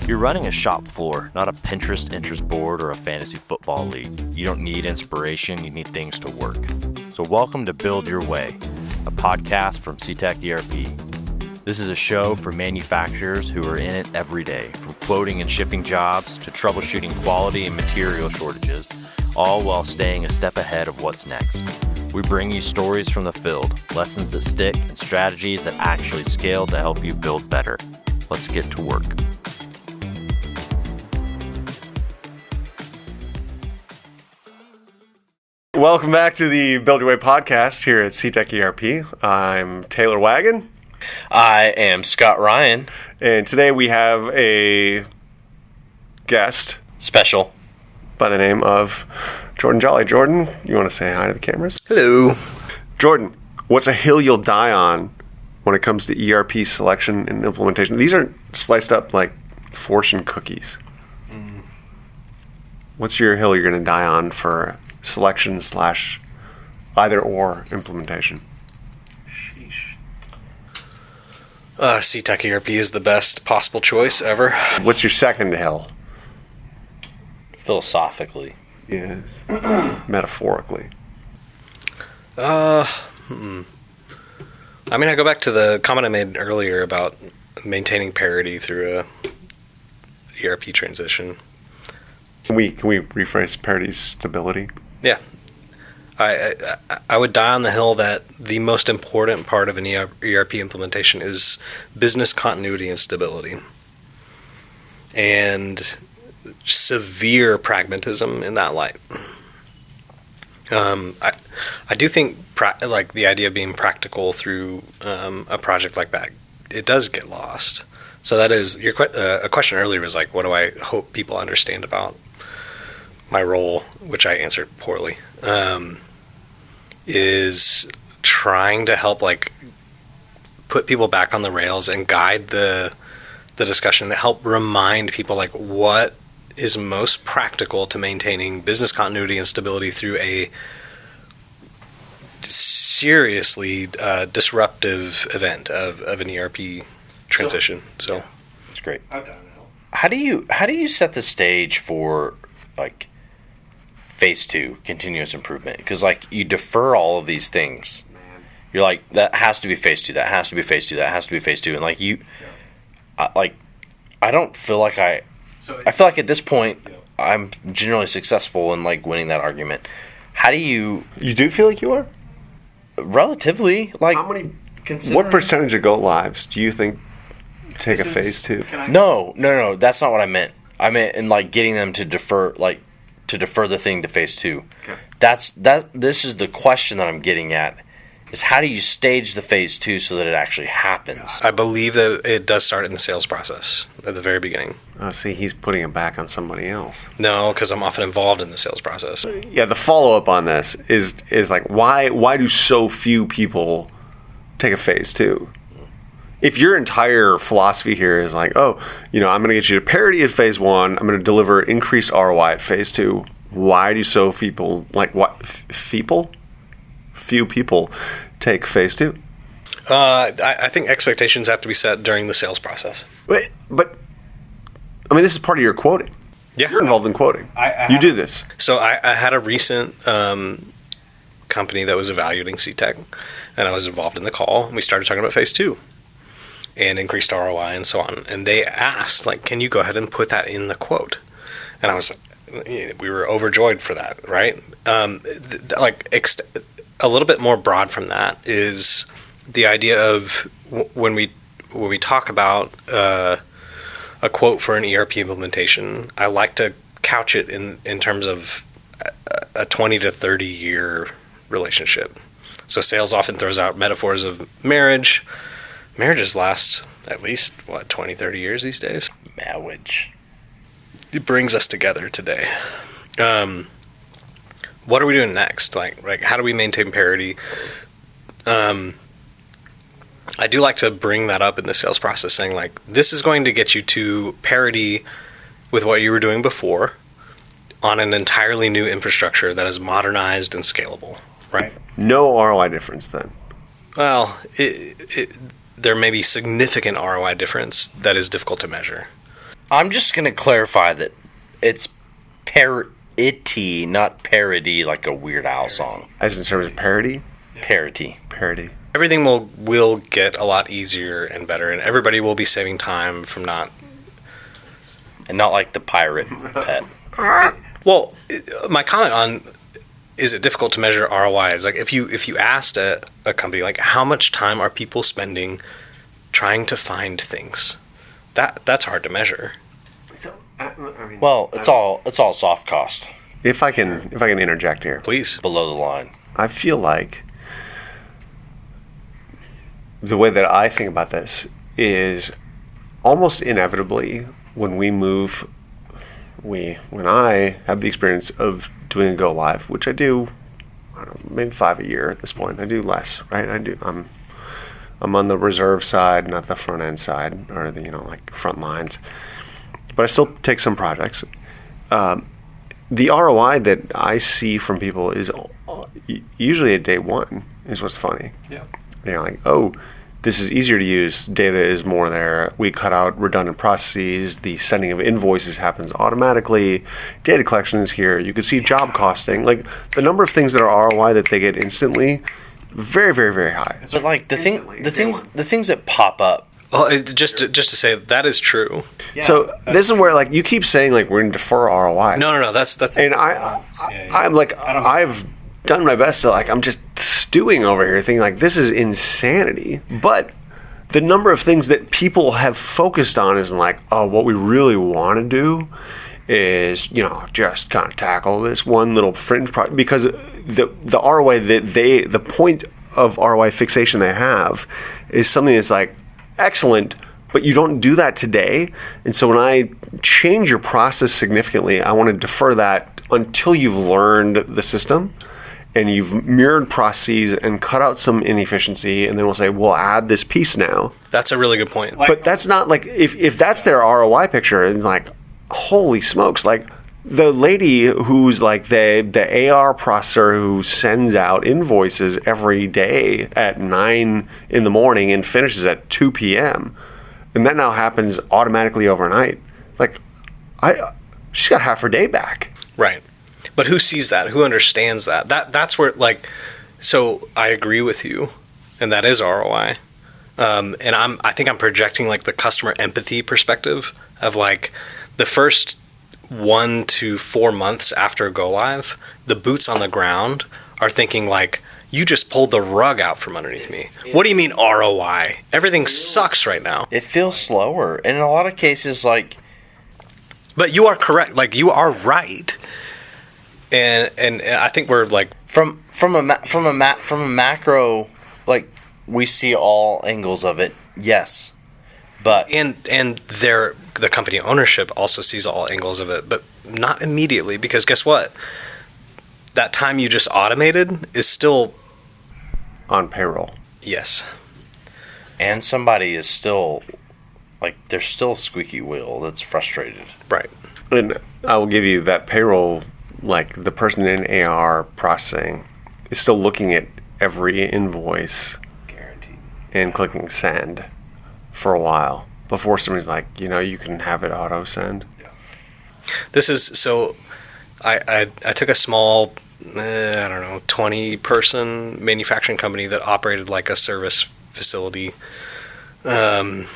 You're running a shop floor, not a Pinterest interest board or a fantasy football league. You don't need inspiration, you need things to work. So welcome to Build Your Way, a podcast from Cetec ERP. This is a show for manufacturers who are in it every day, from quoting and shipping jobs to troubleshooting quality and material shortages, all while staying a step ahead of what's next. We bring you stories from the field, lessons that stick, and strategies that actually scale to help you build better. Let's get to work. Welcome back to the Build Your Way podcast here at Cetec ERP. I'm Taylor Wagon. I am Scott Ryan. And today we have a guest. Special. By the name of Jordan Jolly. Jordan, you want to say hi to the cameras? Hello. Jordan, what's a hill you'll die on when it comes to ERP selection and implementation? These are sliced up like fortune cookies. What's your hill you're going to die on for selection / either or implementation? Sheesh. Cetec ERP is the best possible choice ever. What's your second hill? Philosophically. Yes. Metaphorically. I mean, I go back to the comment I made earlier about maintaining parity through a ERP transition. Can we rephrase parity stability? Yeah. I would die on the hill that the most important part of an ERP implementation is business continuity and stability. And severe pragmatism in that light. I do think like the idea of being practical through a project like that, it does get lost. So that is a question earlier was like, what do I hope people understand about my role, which I answered poorly, is trying to help like put people back on the rails and guide the discussion to help remind people like what is most practical to maintaining business continuity and stability through a seriously disruptive event of an ERP transition. So that's great. How do you set the stage for like phase 2 continuous improvement? Because like you defer all of these things. You're like, that has to be phase 2, that has to be phase 2, that has to be phase 2, and like I don't feel like I feel like at this point I'm generally successful in like winning that argument. How do you do feel like you are? Relatively, like how many? What percentage of go lives do you think take a phase 2? No, that's not what I meant. I meant in like getting them to defer the thing to phase 2. Okay. This is the question that I'm getting at. Is how do you stage the phase 2 so that it actually happens? I believe that it does start in the sales process at the very beginning. Oh, see, he's putting it back on somebody else. No, because I'm often involved in the sales process. Yeah, the follow-up on this is like, why do so few people take a phase 2? If your entire philosophy here is like, I'm going to get you to parity at phase 1, I'm going to deliver increased ROI at phase 2, why do so few people take phase 2? I think expectations have to be set during the sales process. But I mean, this is part of your quoting. Yeah. You're involved in quoting. You do this. So I had a recent company that was evaluating Cetec, and I was involved in the call, and we started talking about phase 2 and increased ROI and so on. And they asked, like, can you go ahead and put that in the quote? And I was we were overjoyed for that, right? A little bit more broad from that is the idea of when we talk about a quote for an ERP implementation, I like to couch it in terms of a 20 to 30 year relationship. So sales often throws out metaphors of marriage. Marriages last at least 20, 30 years these days. Marriage. It brings us together today. What are we doing next? Like how do we maintain parity? I do like to bring that up in the sales process, saying like, this is going to get you to parity with what you were doing before on an entirely new infrastructure that is modernized and scalable, right? No ROI difference then. Well, there may be significant ROI difference that is difficult to measure. I'm just going to clarify that it's parity, not parody, like a Weird Al song. As in terms of parody? Parity. Parody. Everything will get a lot easier and better, and everybody will be saving time from not. And not like the pirate pet. Well, my comment on is it difficult to measure ROI is like if you asked a company like how much time are people spending trying to find things, that's hard to measure. So, Well, it's all soft cost. If I can interject here, Please. Below the line. I feel like the way that I think about this is almost inevitably when we move, when I have the experience of doing a go live, which I do, I don't know, maybe 5 a year at this point. I do less, right? I'm on the reserve side, not the front end side, or the like front lines. But I still take some projects. The ROI that I see from people is usually at day one. Is what's funny. Yeah. Like, oh, this is easier to use. Data is more there. We cut out redundant processes. The sending of invoices happens automatically. Data collection is here. You can see job costing. Like the number of things that are ROI that they get instantly, very, very, very high. But like the things that pop up. Well, just to say that is true. Yeah. So this is where like you keep saying like we're going to defer ROI. No. That's. And I'm like I've done my best to like I'm just stewing over here thinking like this is insanity. But the number of things that people have focused on is like, oh, what we really want to do is just kind of tackle this one little fringe project because the ROI that the point of ROI fixation they have is something that's like excellent, but you don't do that today. And so when I change your process significantly, I want to defer that until you've learned the system and you've mirrored processes and cut out some inefficiency, and then we'll say, we'll add this piece now. That's a really good point. But that's not like, if that's their ROI picture, and like, holy smokes, like the lady who's like the AR processor who sends out invoices every day at 9 in the morning and finishes at 2 p.m., and that now happens automatically overnight. Like, she's got half her day back. Right. But who sees that? Who understands that? That's where, like, so I agree with you, and that is ROI. And I think I'm projecting like the customer empathy perspective of like the first 1 to 4 months after go live, the boots on the ground are thinking like, you just pulled the rug out from underneath me. What do you mean ROI? Everything sucks right now. It feels slower, and in a lot of cases, like. But you are correct. Like you are right. And I think we're like From a macro, like we see all angles of it. Yes, but and the company ownership also sees all angles of it, but not immediately because guess what? That time you just automated is still On payroll. yes. and somebody is still like there's still a squeaky wheel that's frustrated. Right. And I will give you that payroll, like the person in AR processing is still looking at every invoice Guaranteed. and clicking send for a while before somebody's like, you can have it auto send. This is so. I took a small, 20-person manufacturing company that operated like a service facility. I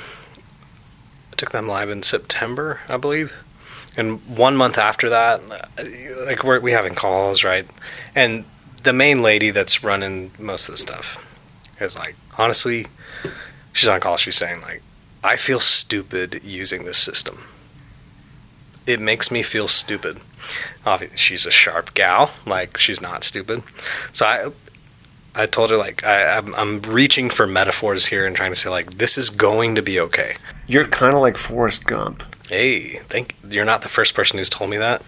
took them live in September, I believe, and 1 month after that, like we having calls, right? And the main lady that's running most of the stuff is like, honestly, she's on call. She's saying like, I feel stupid using this system. It makes me feel stupid. Obviously, she's a sharp gal. Like, she's not stupid. So I told her, like, I'm reaching for metaphors here and trying to say, like, this is going to be okay. You're kind of like Forrest Gump. Hey, you're not the first person who's told me that.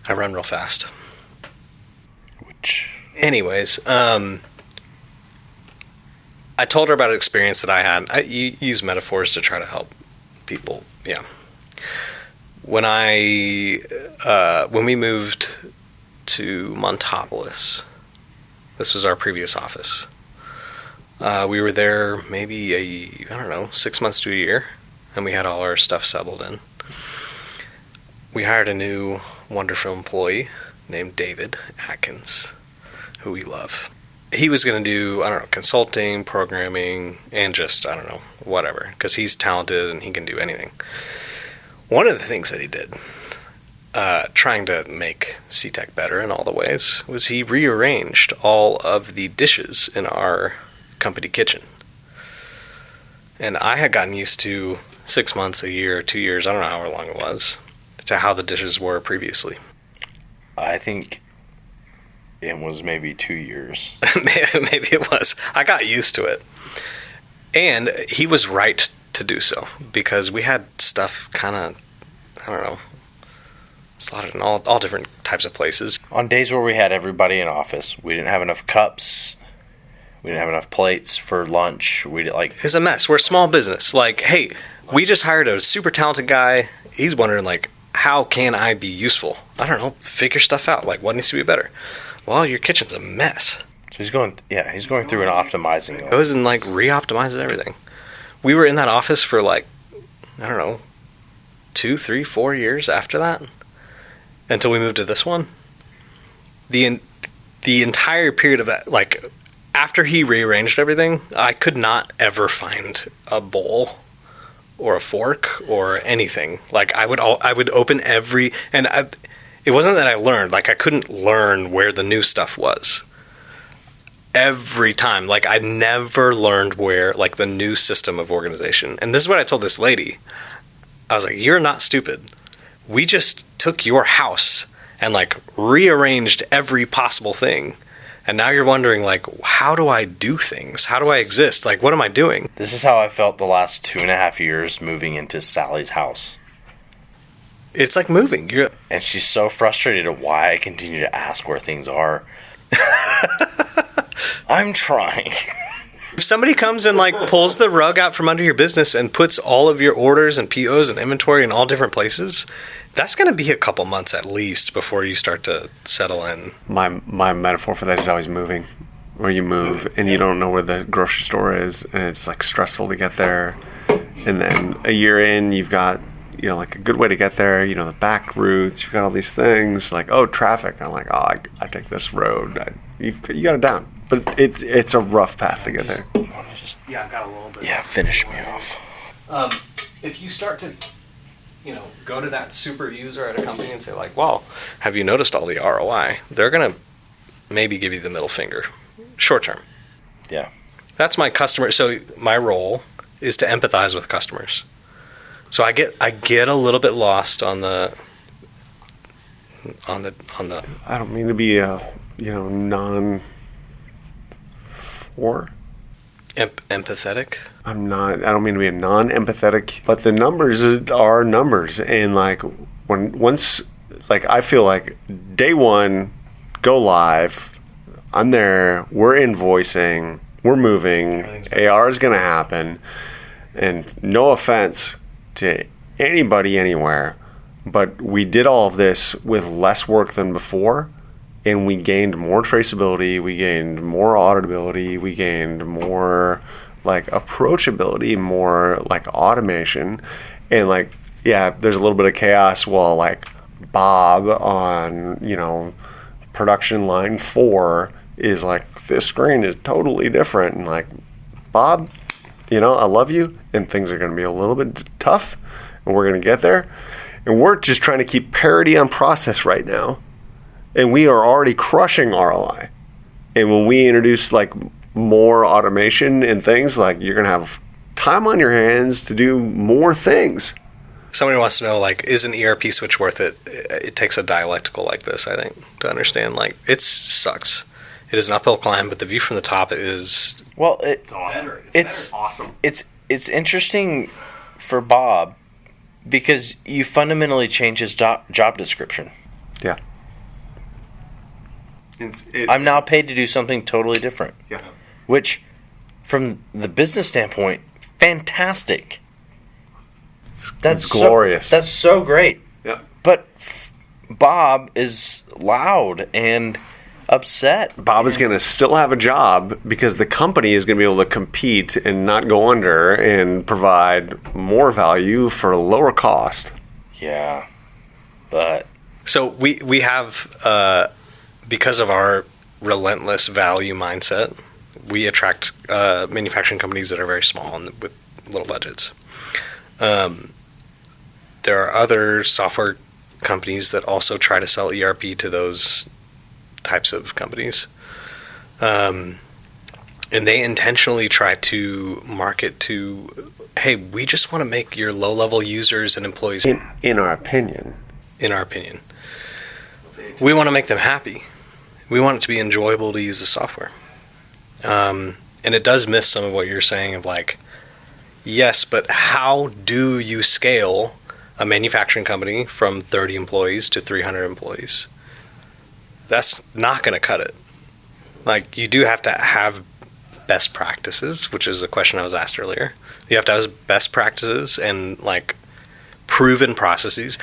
I run real fast. Which, anyways, I told her about an experience that I had. I use metaphors to try to help people. Yeah. When we moved to Montopolis, this was our previous office. We were there maybe 6 months to a year, and we had all our stuff settled in. We hired a new wonderful employee named David Atkins, who we love. He was going to do, consulting, programming, and just, whatever, because he's talented and he can do anything. One of the things that he did, trying to make Cetec better in all the ways, was he rearranged all of the dishes in our company kitchen. And I had gotten used to 6 months, a year, 2 years, I don't know how long it was, to how the dishes were previously. I think it was maybe 2 years. Maybe it was. I got used to it. And he was right to do so, because we had stuff kind of, slotted in all different types of places. On days where we had everybody in office, we didn't have enough cups. We didn't have enough plates for lunch. It's a mess. We're a small business. Like, hey, we just hired a super talented guy. He's wondering, like, how can I be useful? I don't know. Figure stuff out. Like, what needs to be better? Well, your kitchen's a mess. So he's going through and optimizing. It goes and, like, re-optimizes everything. We were in that office for, like, 2, 3, 4 years after that, until we moved to this one. The entire period of that, like, after he rearranged everything, I could not ever find a bowl or a fork or anything. Like, I would open every, and it wasn't that I learned, like, I couldn't learn where the new stuff was. Every time, like, I never learned where, like, the new system of organization. And this is what I told this lady. I was like, you're not stupid. We just took your house and, like, rearranged every possible thing. And now you're wondering, like, how do I do things? How do I exist? Like, what am I doing? This is how I felt the last 2.5 years moving into Sally's house. It's like moving. And she's so frustrated at why I continue to ask where things are. I'm trying. If somebody comes and, like, pulls the rug out from under your business and puts all of your orders and POs and inventory in all different places, that's going to be a couple months at least before you start to settle in. My metaphor for that is always moving, where you move and you don't know where the grocery store is, and it's, like, stressful to get there. And then a year in, you've got, like, a good way to get there, the back routes, you've got all these things, like, traffic. I'm like, I take this road. You got it down. But it's a rough path to get there. Yeah, I've got a little bit. Yeah, finish me off. If you start to, go to that super user at a company and say, like, well, have you noticed all the ROI? They're going to maybe give you the middle finger, short term. Yeah. That's my customer. So my role is to empathize with customers. So I get a little bit lost on the. I don't mean to be a or empathetic. I don't mean to be a non-empathetic, but the numbers are numbers. And, like, once I feel like day one, go live, I'm there, we're invoicing, we're moving, AR is going to happen. And no offense to anybody anywhere, but we did all of this with less work than before. And we gained more traceability, we gained more auditability, we gained more, like, approachability, more, like, automation. And, like, yeah, there's a little bit of chaos while, like, Bob on, production line 4 is like, this screen is totally different. And, like, Bob, I love you, and things are going to be a little bit tough, and we're going to get there. And we're just trying to keep parity on process right now. And we are already crushing ROI. And when we introduce, like, more automation and things, like, you're going to have time on your hands to do more things. Somebody wants to know, like, is an ERP switch worth it? It takes a dialectical like this, I think, to understand. Like, it sucks. It is an uphill climb, but the view from the top is... Well, it's awesome. It's awesome. It's interesting for Bob because you fundamentally change his job description. Yeah. I'm now paid to do something totally different. Yeah. Which, from the business standpoint, fantastic. That's glorious. That's so great. Yeah. But Bob is loud and upset. Bob is going to still have a job because the company is going to be able to compete and not go under and provide more value for a lower cost. Yeah, but So we have, because of our relentless value mindset, we attract manufacturing companies that are very small and with little budgets. There are other software companies that also try to sell ERP to those types of companies. And they intentionally try to market to, hey, we just want to make your low-level users and employees, In our opinion. We want to make them happy. We want it to be enjoyable to use the software. And it does miss some of what you're saying of like, yes, but how do you scale a manufacturing company from 30 employees to 300 employees? That's not going to cut it. Like, you do have to have best practices, which is a question I was asked earlier. You have to have best practices and like proven processes.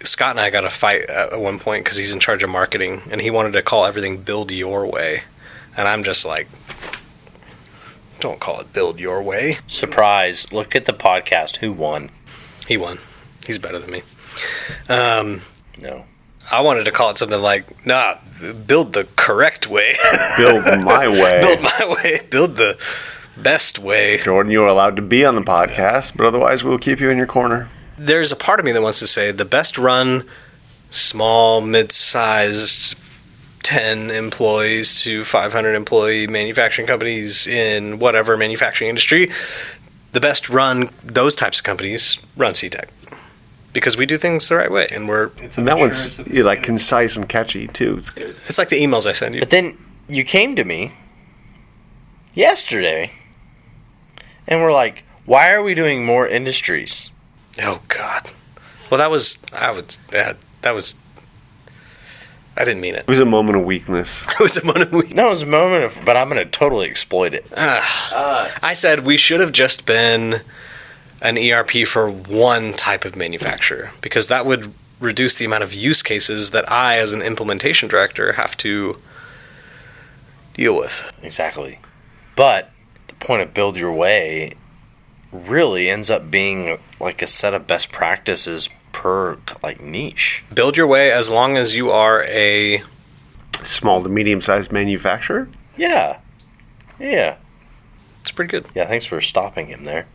Scott and I got a fight at one point because he's in charge of marketing and he wanted to call everything build your way. And I'm just like, don't call it build your way. surprise! Look at the podcast. Who won? He won. He's better than me. No. I wanted to call it something like, nah, build the correct way. Build my way. Build my way. Build the best way. Jordan, you are allowed to be on the podcast, but otherwise we'll keep you in your corner. There's a part of me that wants to say the best run, small, mid-sized, 10 employees to 500 employee manufacturing companies in whatever manufacturing industry, the best run, those types of companies run Cetec. Because we do things the right way, and And that one's like concise and catchy too. It's good. it's like the emails I send you. But then you came to me yesterday and were like, why are we doing more industries? Oh God! Well, I didn't mean it. It was a moment of weakness. It was a moment. No, it was a moment of, but I'm going to totally exploit it. I said we should have just been an ERP for one type of manufacturer because that would reduce the amount of use cases that I, as an implementation director, have to deal with. Exactly. But the point of build your way really ends up being like a set of best practices per like niche. Build your way as long as you are a Small to medium-sized manufacturer. Yeah. Yeah. It's pretty good. Yeah, thanks for stopping him there.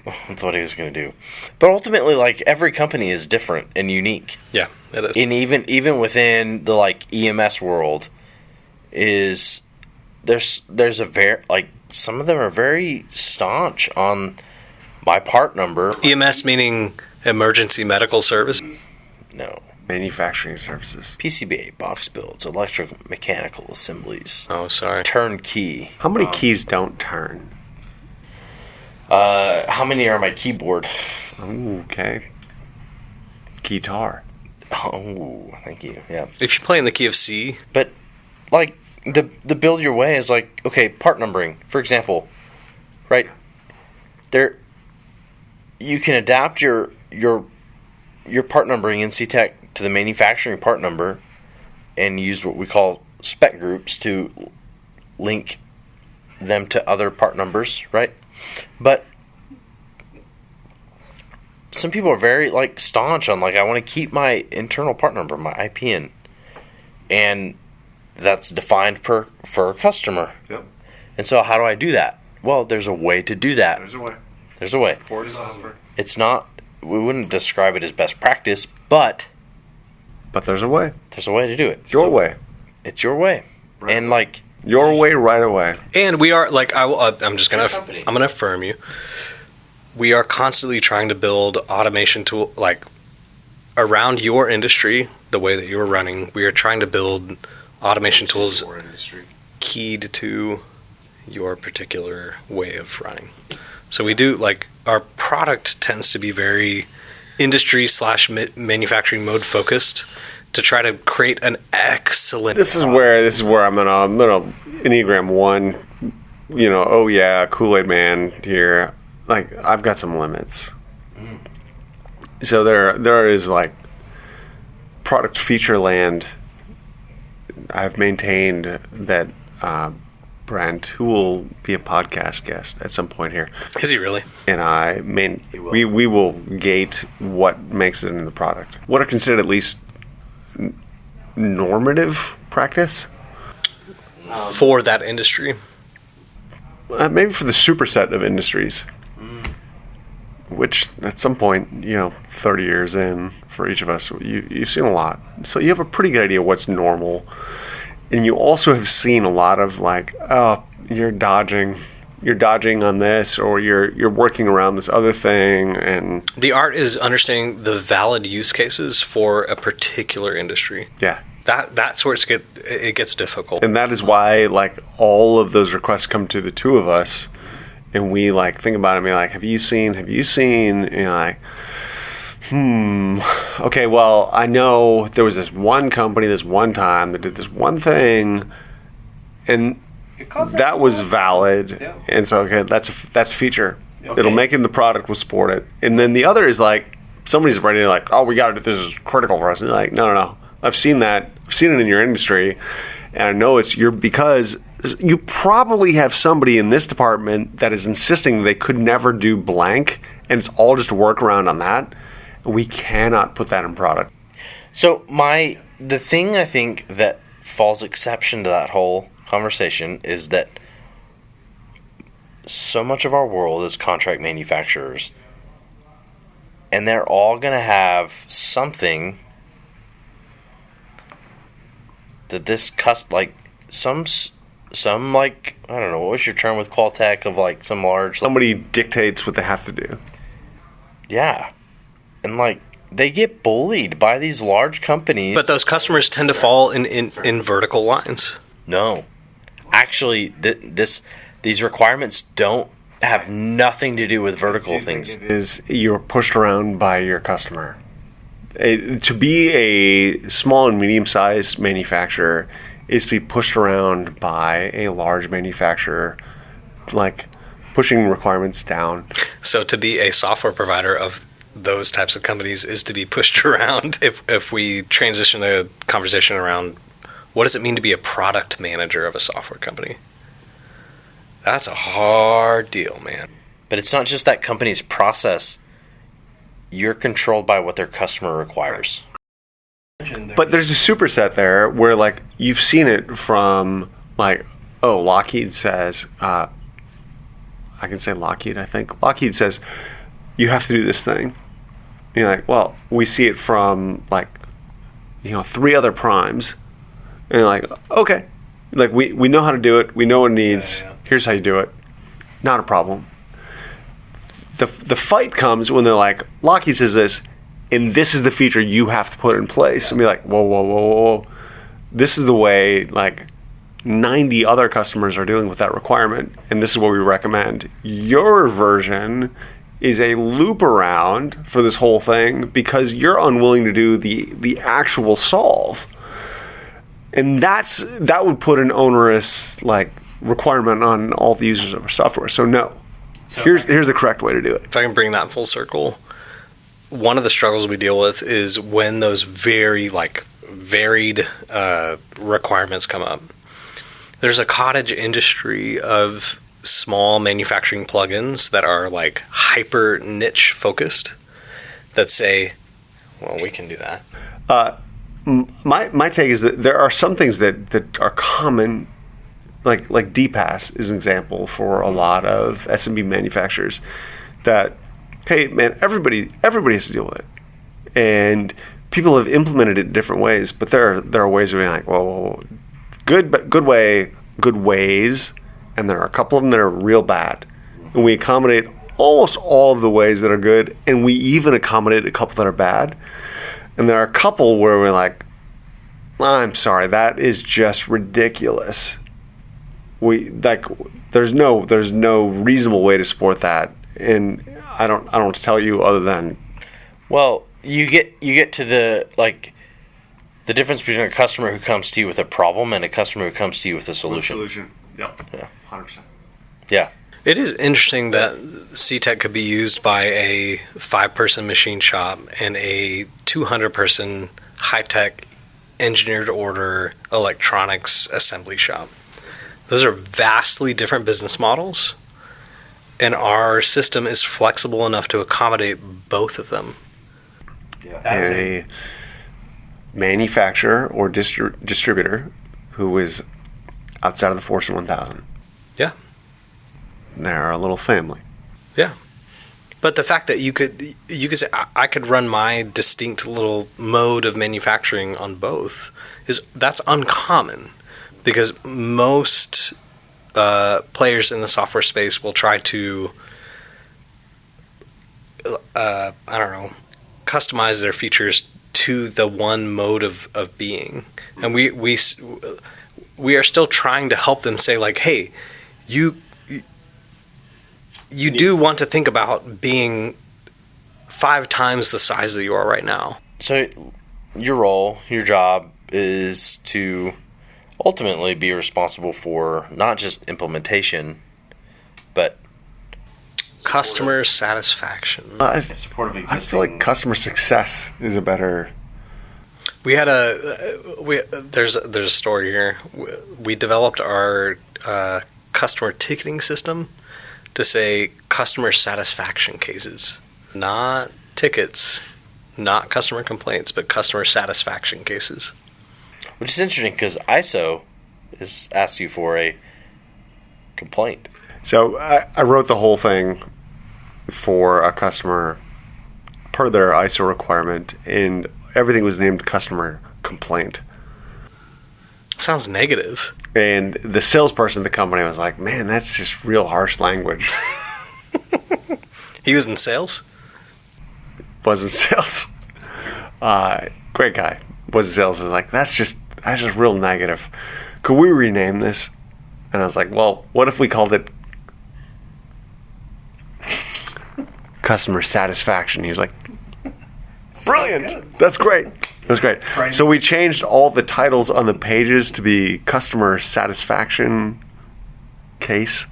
I thought he was going to do. But ultimately, like, every company is different and unique. Yeah, it is. And even within the, like, EMS world, there's a very, like, some of them are very staunch on my part number. EMS meaning emergency medical service. No. Manufacturing services. PCBA, box builds, electromechanical assemblies, Oh, sorry. turnkey. How many keys don't turn? How many are on my keyboard? Ooh, okay. Guitar. Oh, thank you. Yeah. If you play in the key of C, But like the build your way is like, okay, part numbering, for example, right? There you can adapt your part numbering in Cetec to the manufacturing part number and use what we call spec groups to link them to other part numbers, right? But some people are very like staunch on like, I want to keep my internal part number, my IPN, and that's defined for a customer. Yep. And so how do I do that? Well, there's a way to do that. There's a way. There's a way. Support is offered. It's not, we wouldn't describe it as best practice, but But there's a way. there's a way to do it. Your way. It's your way. Right. And like, Your way right away. and we are like I'm just gonna Company. I'm gonna affirm you. We are constantly trying to build automation tool like around your industry, the way that you're running. We are trying to build automation tools keyed to your particular way of running. So we do like our product tends to be very industry / manufacturing mode focused to try to create an excellent. This is where I'm gonna Enneagram 1. Oh yeah, Kool-Aid man here. Like I've got some limits. So there is like product feature land I've maintained that Brent, who will be a podcast guest at some point here, Is he really? and we will gate what makes it into the product. What are considered at least normative practice For that industry? maybe for the superset of industries, which at some point, 30 years in for each of us, you've seen a lot. So you have a pretty good idea what's normal. And you also have seen a lot of like, oh, you're dodging on this, or you're working around this other thing. And The art is understanding the valid use cases for a particular industry. yeah. That's where it gets difficult. And that is why like all of those requests come to the two of us, and we like think about it and be like, have you seen? And you're like, okay, well, I know there was this one company this one time that did this one thing, and that was valid. Yeah. And so, okay, that's a feature. Okay. It'll make it in the product, we'll support it. And then the other is like, somebody's ready to like, oh, we got it, this is critical for us. And you're like, no. I've seen that. I've seen it in your industry, and I know because you probably have somebody in this department that is insisting they could never do blank, and it's all just a workaround on that. We cannot put that in product. So the thing I think that falls exception to that whole conversation is that so much of our world is contract manufacturers, and they're all going to have something that this some like, I don't know, what was your term with Qualtech of like some large, Somebody dictates what they have to do. yeah, and like they get bullied by these large companies. But those customers tend to fall in vertical lines. No, actually, these requirements don't have nothing to do with vertical things. It is you're pushed around by your customer. To be a small and medium-sized manufacturer is to be pushed around by a large manufacturer, like pushing requirements down. So to be a software provider of those types of companies is to be pushed around. If we transition the conversation around, what does it mean to be a product manager of a software company? That's a hard deal, man. But it's not just that company's process. You're controlled by what their customer requires. But there's a superset there where, like, you've seen it from, like, Lockheed says, I can say Lockheed, I think. Lockheed says, you have to do this thing. And you're like, well, we see it from, like, 3 other primes. And you're like, okay. Like, we know how to do it. We know what it needs. Yeah. Here's how you do it. Not a problem. The fight comes when they're like, Lockheed says this, and this is the feature you have to put in place. And be like, whoa. This is the way, like, 90 other customers are dealing with that requirement, and this is what we recommend. Your version is a loop around for this whole thing because you're unwilling to do the actual solve. And that would put an onerous, like, requirement on all the users of our software. So no. Here's the correct way to do it. If I can bring that full circle, one of the struggles we deal with is when those very varied requirements come up. There's a cottage industry of small manufacturing plugins that are like hyper niche focused that say, well, we can do that. My take is that there are some things that are common. Like DPass is an example for a lot of SMB manufacturers that, hey man, everybody has to deal with it, and people have implemented it in different ways. But there are ways of being like, whoa, good ways, and there are a couple of them that are real bad, and we accommodate almost all of the ways that are good, and we even accommodate a couple that are bad, and there are a couple where we're like, I'm sorry, that is just ridiculous. There's no reasonable way to support that, and I don't tell you other than, well, you get to the difference between a customer who comes to you with a problem and a customer who comes to you with a solution. Yep. Yeah. 100%. Yeah. It is interesting that Cetec could be used by a 5-person machine shop and a 200-person high-tech engineer-to-order electronics assembly shop. Those are vastly different business models, and our system is flexible enough to accommodate both of them. Yeah. A manufacturer or distributor who is outside of the Fortune 1000. Yeah. They're a little family. Yeah. But the fact that you could say I could run my distinct little mode of manufacturing on both that's uncommon, because most players in the software space will try to customize their features to the one mode of being, and we are still trying to help them say, like, hey, you do want to think about being 5 times the size that you are right now. So your job is to ultimately be responsible for not just implementation, but customer satisfaction. Support of existing. I feel like customer success is a better. There's a story here. We developed our customer ticketing system to say customer satisfaction cases, not tickets, not customer complaints, but customer satisfaction cases. Which is interesting because ISO asks you for a complaint. So I wrote the whole thing for a customer per their ISO requirement, and everything was named customer complaint. Sounds negative. And the salesperson at the company was like, man, that's just real harsh language. He was in sales? Was in sales. Great guy. Was in sales. I was like, that's just real negative. Could we rename this? And I was like, well, what if we called it customer satisfaction? He was like, brilliant. That's great. That's great. So we changed all the titles on the pages to be customer satisfaction case.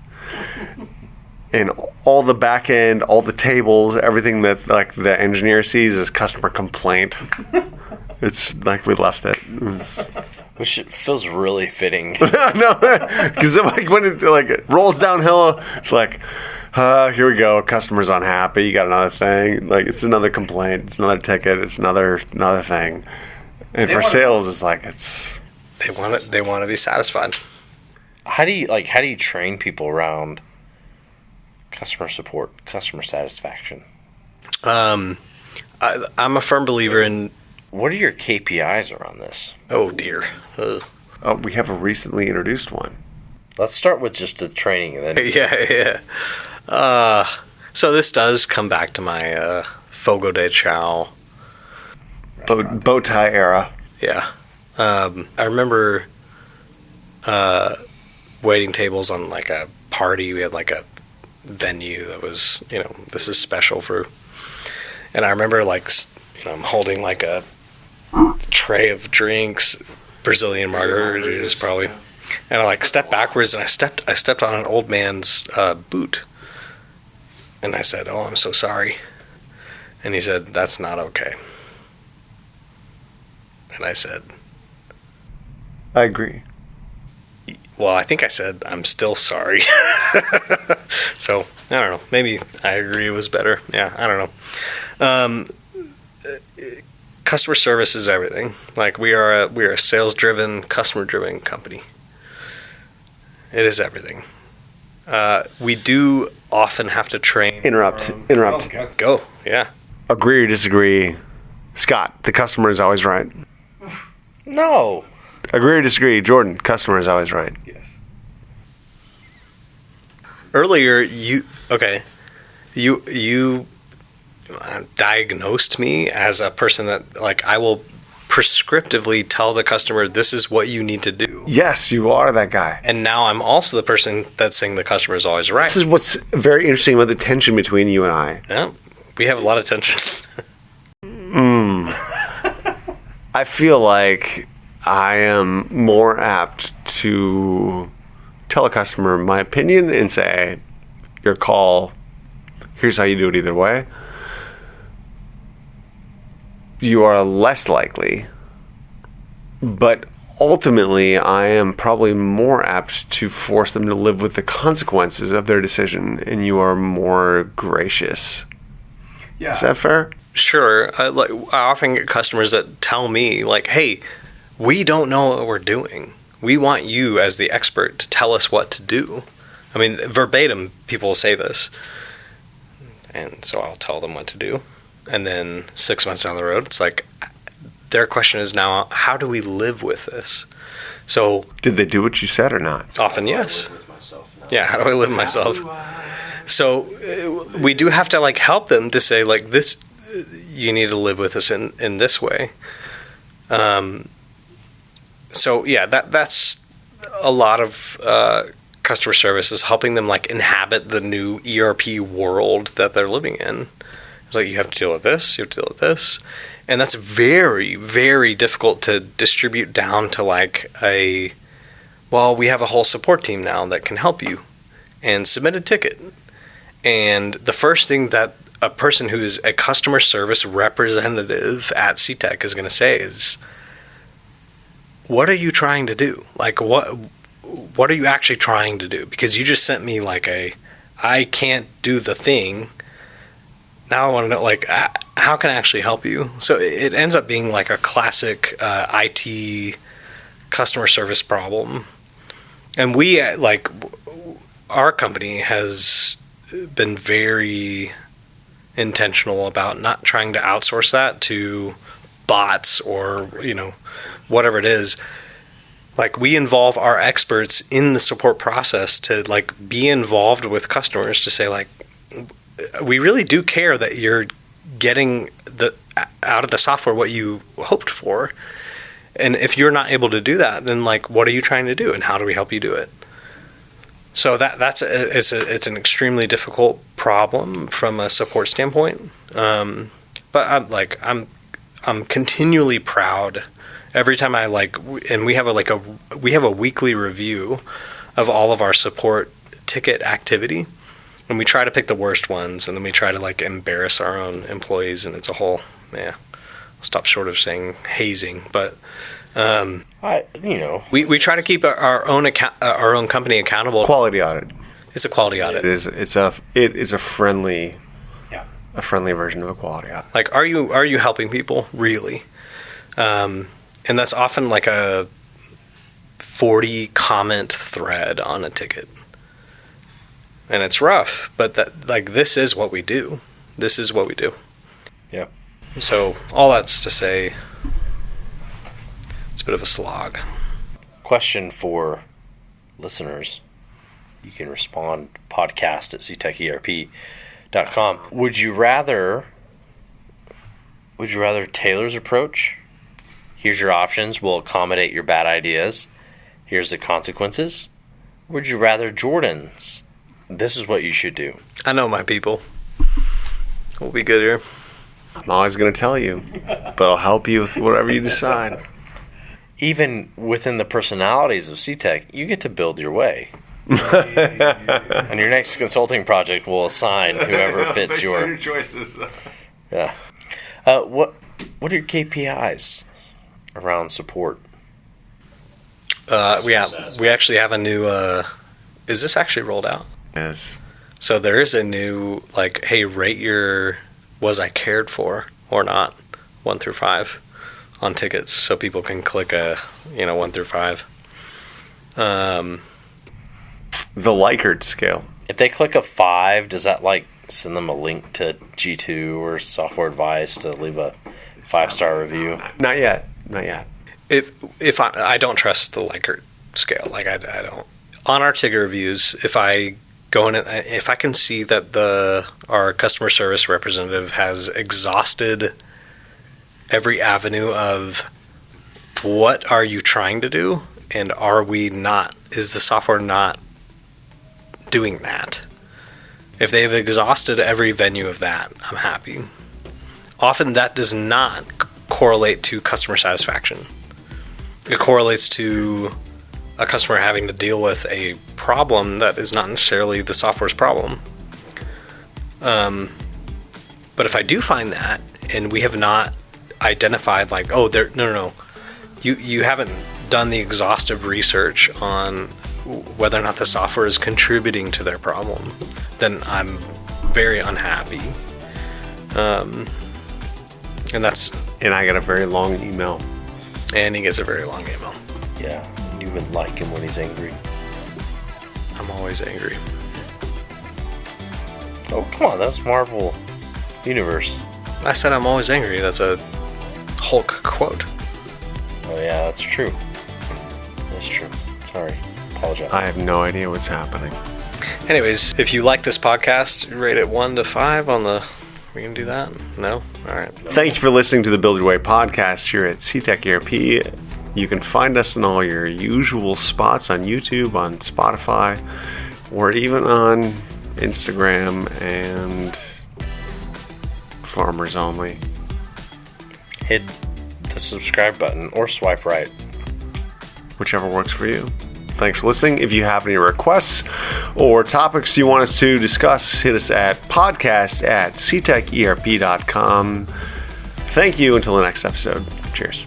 And all the back end, all the tables, everything that like the engineer sees is customer complaint. It's like we left it. Which feels really fitting. No, because like when it rolls downhill, it's like, here we go. Customer's unhappy. You got another thing. Like it's another complaint. It's another ticket. It's another thing. And for sales, it's like they want to be satisfied. How do you train people around customer support, customer satisfaction? I'm a firm believer in. What are your KPIs around this? Oh dear. Ugh. oh, we have a recently introduced one. Let's start with just the training and then. Yeah. So this does come back to my Fogo de Chao Bow tie era. Yeah. I remember waiting tables on like a party. We had like a venue that was, this is special for. And I remember I'm holding like a tray of drinks, Brazilian margaritas probably. And I stepped backwards and I stepped on an old man's boot. And I said, "Oh, I'm so sorry." And he said, "That's not okay." And I said, I agree. well, I think I said, "I'm still sorry." So, I don't know. Maybe I agree was better. Yeah, I don't know. Customer service is everything. Like we are a sales-driven, customer-driven company. It is everything. We do often have to train. Interrupt. Go. Yeah. Agree or disagree? Scott, the customer is always right. No. Agree or disagree? Jordan, customer is always right. Yes. Earlier, you diagnosed me as a person that I will prescriptively tell the customer this is what you need to do. Yes, you are that guy. And now I'm also the person that's saying the customer is always right. This is what's very interesting about the tension between you and I. Yeah, we have a lot of tension. I feel like I am more apt to tell a customer my opinion and say, your call, here's how you do it either way. You are less likely But ultimately, I am probably more apt to force them to live with the consequences of their decision, and you are more gracious. Yeah. Is that fair? Sure. I often get customers that tell me, like, hey, we don't know what we're doing. We want you as the expert to tell us what to do. I mean, verbatim, people will say this. And so I'll tell them what to do. And then 6 months down the road, it's like, their question is now, how do we live with this? So, did they do what you said or not? Often, yes. Yeah, how do I live with myself? So we do have to like help them to say like this. You need to live with us in this way. So yeah, that's a lot of customer service is helping them like inhabit the new ERP world that they're living in. It's like you have to deal with this, you have to deal with this. And that's very, very difficult to distribute down to like we have a whole support team now that can help you and submit a ticket. And the first thing that a person who is a customer service representative at Cetec is going to say is, what are you trying to do? Like, what are you actually trying to do? Because you just sent me like I can't do the thing. Now I want to know, like, how can I actually help you? So it ends up being like a classic IT customer service problem. And we, like, our company has been very intentional about not trying to outsource that to bots or, whatever it is. Like, we involve our experts in the support process to, like, be involved with customers to say, like, we really do care that you're getting out of the software what you hoped for. And if you're not able to do that, then like, what are you trying to do, and how do we help you do it? So it's an extremely difficult problem from a support standpoint. But I'm continually proud every time and we have a weekly review of all of our support ticket activity. And we try to pick the worst ones, and then we try to like embarrass our own employees, and it's a whole, I'll stop short of saying hazing, but we try to keep our own company accountable. Quality audit. It's a quality audit. It is a friendly, a friendly version of a quality audit. Like, are you helping people really? And that's often like a 40 comment thread on a ticket. And it's rough, but this is what we do. This is what we do. Yeah. So all that's to say, it's a bit of a slog. Question for listeners. You can respond podcast at ctecherp.com. Would you rather Taylor's approach? Here's your options. We'll accommodate your bad ideas. Here's the consequences. Would you rather Jordan's? This is what you should do. I know my people. We'll be good here. I'm always going to tell you, but I'll help you with whatever you decide. Even within the personalities of Cetec, you get to build your way. And your next consulting project will assign whoever fits your choices. Yeah. What are your KPIs around support? We actually have a new. Is this actually rolled out? Yes. So there is a new, like, hey, rate your was I cared for or not, 1 through 5 on tickets, so people can click 1 through 5. The Likert scale. If they click a 5, does that like send them a link to G2 or Software Advice to leave a 5-star review? Not yet. If I don't trust the Likert scale, like I don't. On our ticket reviews, if I go in, if I can see that our customer service representative has exhausted every avenue of what are you trying to do, and is the software not doing that? If they've exhausted every venue of that, I'm happy. Often that does not correlate to customer satisfaction. It correlates to a customer having to deal with a problem that is not necessarily the software's problem. But if I do find that, and we have not identified like, no, you haven't done the exhaustive research on whether or not the software is contributing to their problem, then I'm very unhappy. And I get a very long email. And he gets a very long email. Yeah, you would like him when he's angry. I'm always angry. Oh, come on, that's Marvel Universe. I said I'm always angry. That's a Hulk quote. Oh, yeah, that's true. That's true. Sorry. Apologize. I have no idea what's happening. Anyways, if you like this podcast, rate it 1 to 5 on the... We can do that? No? All right. Thank you for listening to the Build Your Way podcast here at Cetec ERP. You can find us in all your usual spots on YouTube, on Spotify, or even on Instagram and Farmers Only. Hit the subscribe button or swipe right. Whichever works for you. Thanks for listening. If you have any requests or topics you want us to discuss, hit us at podcast@ctecherp.com. Thank you. Until the next episode. Cheers.